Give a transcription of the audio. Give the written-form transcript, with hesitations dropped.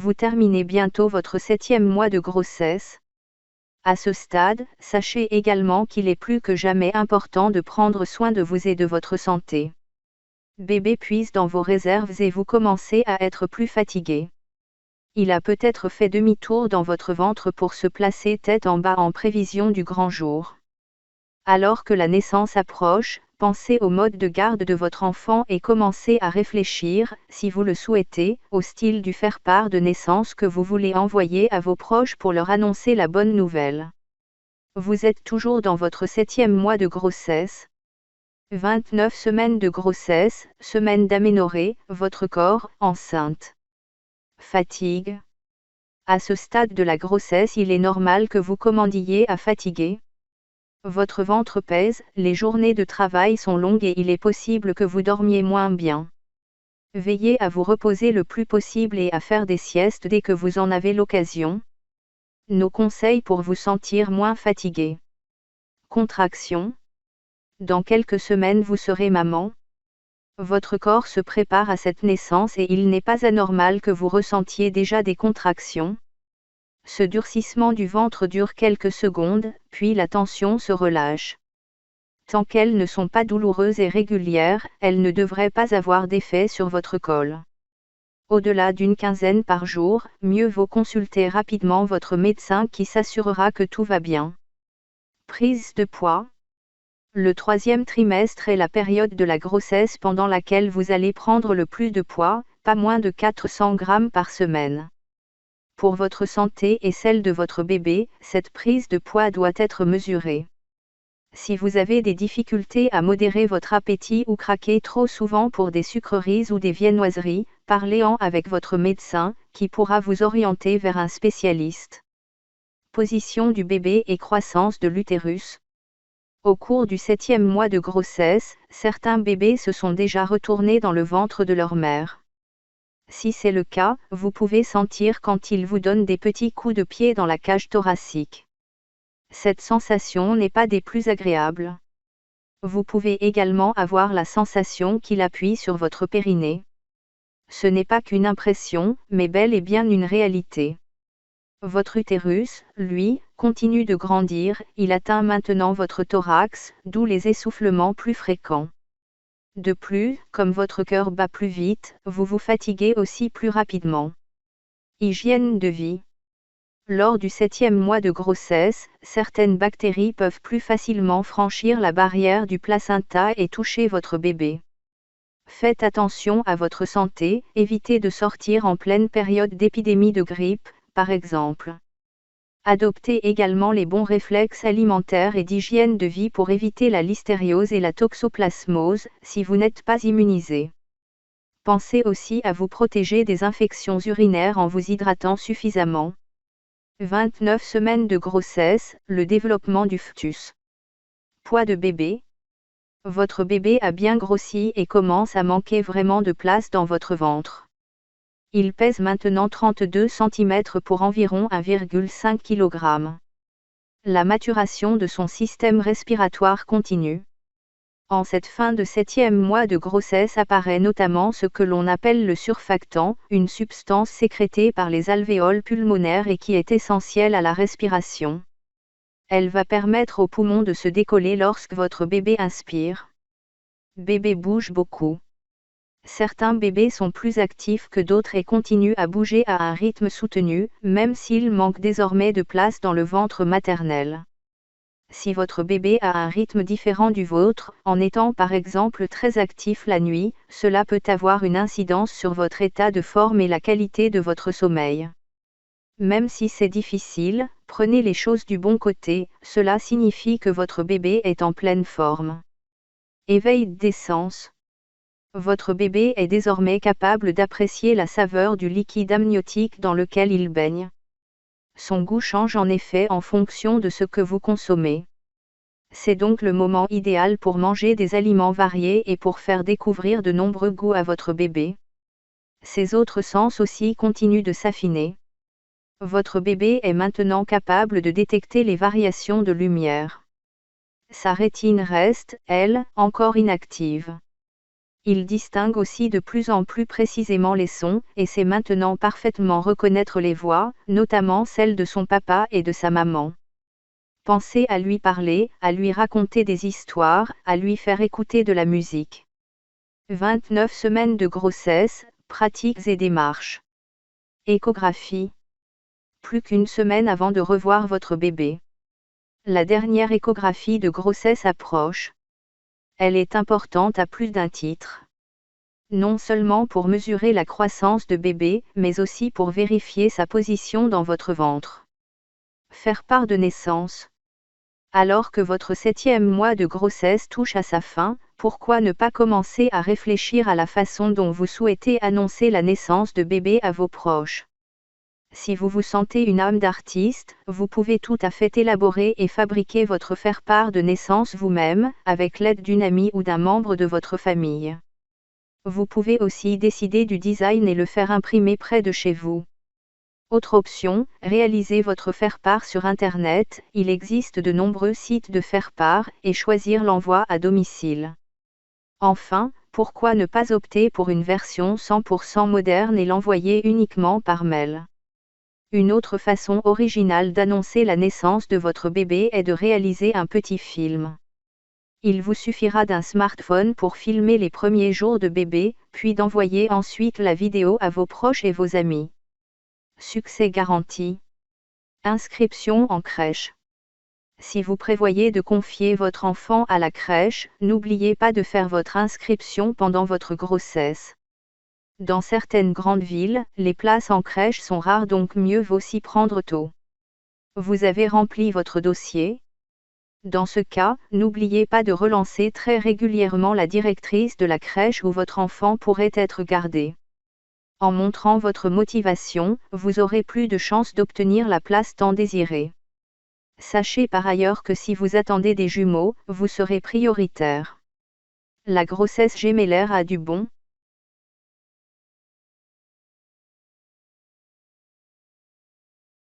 Vous terminez bientôt votre 7e mois de grossesse. À ce stade, sachez également qu'il est plus que jamais important de prendre soin de vous et de votre santé. Bébé puise dans vos réserves et vous commencez à être plus fatigué. Il a peut-être fait demi-tour dans votre ventre pour se placer tête en bas en prévision du grand jour. Alors que la naissance approche, pensez au mode de garde de votre enfant et commencez à réfléchir, si vous le souhaitez, au style du faire-part de naissance que vous voulez envoyer à vos proches pour leur annoncer la bonne nouvelle. Vous êtes toujours dans votre 7e mois de grossesse. 29 semaines de grossesse, semaine d'aménorrhée, votre corps, enceinte. Fatigue. À ce stade de la grossesse, il est normal que vous commandiez à fatiguer. Votre ventre pèse, les journées de travail sont longues et il est possible que vous dormiez moins bien. Veillez à vous reposer le plus possible et à faire des siestes dès que vous en avez l'occasion. Nos conseils pour vous sentir moins fatigué. Contraction. Dans quelques semaines vous serez maman. Votre corps se prépare à cette naissance et il n'est pas anormal que vous ressentiez déjà des contractions. Ce durcissement du ventre dure quelques secondes, puis la tension se relâche. Tant qu'elles ne sont pas douloureuses et régulières, elles ne devraient pas avoir d'effet sur votre col. Au-delà d'une quinzaine par jour, mieux vaut consulter rapidement votre médecin qui s'assurera que tout va bien. Prise de poids. Le 3e trimestre est la période de la grossesse pendant laquelle vous allez prendre le plus de poids, pas moins de 400 grammes par semaine. Pour votre santé et celle de votre bébé, cette prise de poids doit être mesurée. Si vous avez des difficultés à modérer votre appétit ou craquez trop souvent pour des sucreries ou des viennoiseries, parlez-en avec votre médecin, qui pourra vous orienter vers un spécialiste. Position du bébé et croissance de l'utérus. Au cours du 7e mois de grossesse, certains bébés se sont déjà retournés dans le ventre de leur mère. Si c'est le cas, vous pouvez sentir quand ils vous donnent des petits coups de pied dans la cage thoracique. Cette sensation n'est pas des plus agréables. Vous pouvez également avoir la sensation qu'il appuie sur votre périnée. Ce n'est pas qu'une impression, mais bel et bien une réalité. Votre utérus, lui, continue de grandir, il atteint maintenant votre thorax, d'où les essoufflements plus fréquents. De plus, comme votre cœur bat plus vite, vous vous fatiguez aussi plus rapidement. Hygiène de vie. Lors du 7e mois de grossesse, certaines bactéries peuvent plus facilement franchir la barrière du placenta et toucher votre bébé. Faites attention à votre santé, évitez de sortir en pleine période d'épidémie de grippe, par exemple. Adoptez également les bons réflexes alimentaires et d'hygiène de vie pour éviter la listériose et la toxoplasmose, si vous n'êtes pas immunisé. Pensez aussi à vous protéger des infections urinaires en vous hydratant suffisamment. 29 semaines de grossesse, le développement du fœtus. Poids de bébé. Votre bébé a bien grossi et commence à manquer vraiment de place dans votre ventre. Il pèse maintenant 32 cm pour environ 1,5 kg. La maturation de son système respiratoire continue. En cette fin de 7e mois de grossesse apparaît notamment ce que l'on appelle le surfactant, une substance sécrétée par les alvéoles pulmonaires et qui est essentielle à la respiration. Elle va permettre aux poumons de se décoller lorsque votre bébé inspire. Bébé bouge beaucoup. Certains bébés sont plus actifs que d'autres et continuent à bouger à un rythme soutenu, même s'il manque désormais de place dans le ventre maternel. Si votre bébé a un rythme différent du vôtre, en étant par exemple très actif la nuit, cela peut avoir une incidence sur votre état de forme et la qualité de votre sommeil. Même si c'est difficile, prenez les choses du bon côté, cela signifie que votre bébé est en pleine forme. Éveil des sens. Votre bébé est désormais capable d'apprécier la saveur du liquide amniotique dans lequel il baigne. Son goût change en effet en fonction de ce que vous consommez. C'est donc le moment idéal pour manger des aliments variés et pour faire découvrir de nombreux goûts à votre bébé. Ses autres sens aussi continuent de s'affiner. Votre bébé est maintenant capable de détecter les variations de lumière. Sa rétine reste, elle, encore inactive. Il distingue aussi de plus en plus précisément les sons, et sait maintenant parfaitement reconnaître les voix, notamment celles de son papa et de sa maman. Pensez à lui parler, à lui raconter des histoires, à lui faire écouter de la musique. 29 semaines de grossesse, pratiques et démarches. Échographie. Plus qu'une semaine avant de revoir votre bébé. La dernière échographie de grossesse approche. Elle est importante à plus d'un titre. Non seulement pour mesurer la croissance de bébé, mais aussi pour vérifier sa position dans votre ventre. Faire part de naissance. Alors que votre 7e mois de grossesse touche à sa fin, pourquoi ne pas commencer à réfléchir à la façon dont vous souhaitez annoncer la naissance de bébé à vos proches? Si vous vous sentez une âme d'artiste, vous pouvez tout à fait élaborer et fabriquer votre faire-part de naissance vous-même, avec l'aide d'une amie ou d'un membre de votre famille. Vous pouvez aussi décider du design et le faire imprimer près de chez vous. Autre option, réaliser votre faire-part sur Internet. Il existe de nombreux sites de faire-part, et choisir l'envoi à domicile. Enfin, pourquoi ne pas opter pour une version 100% moderne et l'envoyer uniquement par mail? Une autre façon originale d'annoncer la naissance de votre bébé est de réaliser un petit film. Il vous suffira d'un smartphone pour filmer les premiers jours de bébé, puis d'envoyer ensuite la vidéo à vos proches et vos amis. Succès garanti. Inscription en crèche. Si vous prévoyez de confier votre enfant à la crèche, n'oubliez pas de faire votre inscription pendant votre grossesse. Dans certaines grandes villes, les places en crèche sont rares, donc mieux vaut s'y prendre tôt. Vous avez rempli votre dossier? Dans ce cas, n'oubliez pas de relancer très régulièrement la directrice de la crèche où votre enfant pourrait être gardé. En montrant votre motivation, vous aurez plus de chances d'obtenir la place tant désirée. Sachez par ailleurs que si vous attendez des jumeaux, vous serez prioritaire. La grossesse gémellaire a du bon.